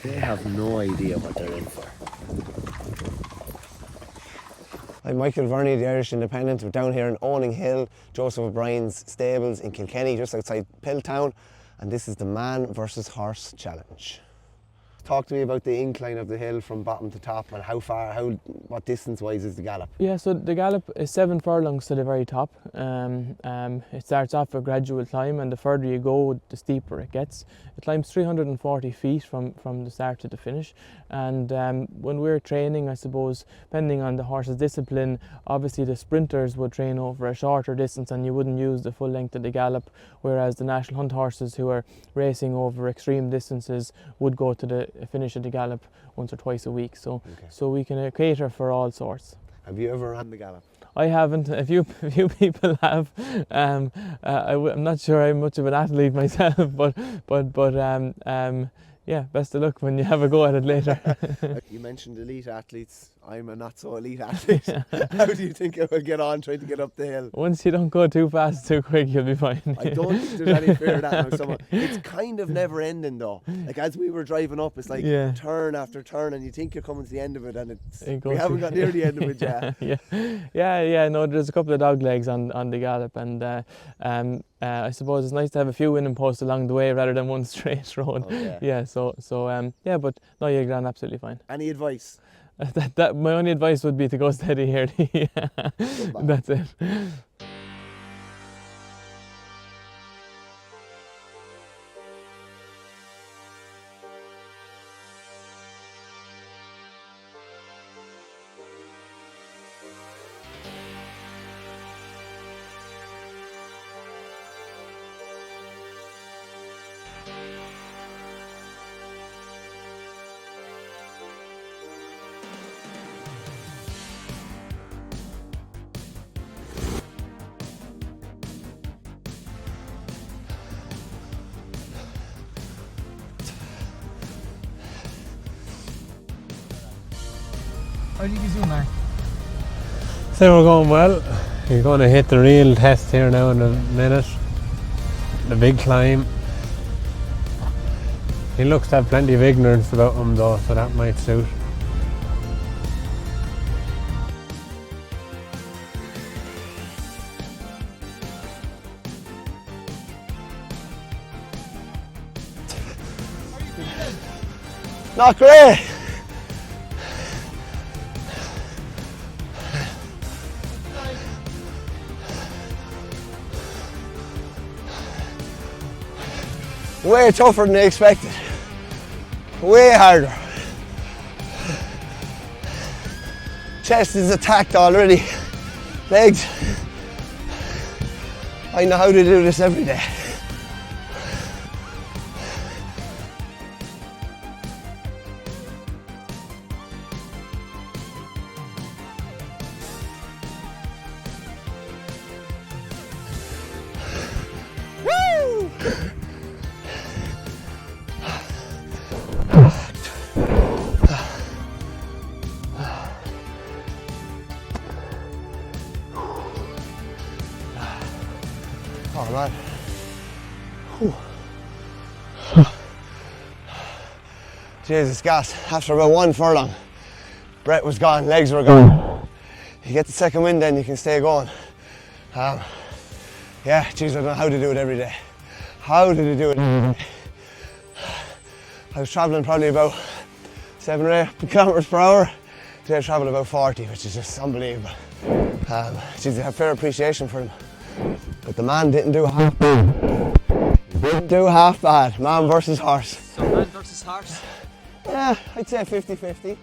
They have no idea what they're in for. I'm Michael Verney, the Irish Independent. We're down here in Owning Hill, Joseph O'Brien's stables in Kilkenny, just outside Pilltown, and this is the Man versus Horse Challenge. Talk to me about the incline of the hill from bottom to top, and what distance wise is the gallop? Yeah, so the gallop is 7 furlongs to the very top. It starts off a gradual climb, and the further you go, the steeper it gets. It climbs 340 feet from the start to the finish. And when we're training, I suppose, depending on the horse's discipline, obviously the sprinters would train over a shorter distance and you wouldn't use the full length of the gallop, whereas the national hunt horses who are racing over extreme distances would go to the finish of the gallop once or twice a week. So we can cater for all sorts. Have you ever ran the gallop? I haven't. A few people have. I'm not sure I'm much of an athlete myself, but yeah, best of luck when you have a go at it later. You mentioned elite athletes. I'm a not so elite athlete. How do you think I will get on trying to get up the hill? Once you don't go too fast, too quick, you'll be fine. I don't think there's any fear of that now. Okay. It's kind of never ending though. Like as we were driving up, it's like turn after turn, and you think you're coming to the end of it, and we haven't got near the end of it yet. Yeah. No, there's a couple of dog legs on the gallop, and I suppose it's nice to have a few winning posts along the way rather than one straight road. Oh, Yeah, but no, you're grand, absolutely fine. Any advice? My only advice would be to go steady here. That's it. How do you get zoom, Mark? So we're going well. You're going to hit the real test here now in a minute. The big climb. He looks to have plenty of ignorance about him though, so that might suit. Not great. Way tougher than I expected. Way harder. Chest is attacked already. Legs. I know how to do this every day. Woo! Oh man. Jesus, gas. After about 1 furlong, breath was gone, legs were gone. You get the second wind, then you can stay going. Yeah, geez, I don't know how to do it every day. How did I do it every day? I was travelling probably about 7 or 8 kilometres per hour. Today I travelled about 40, which is just unbelievable. Geez, I have fair appreciation for him. But the man didn't do half bad. Didn't do half bad. Man versus horse. So man versus horse? Yeah, I'd say 50-50.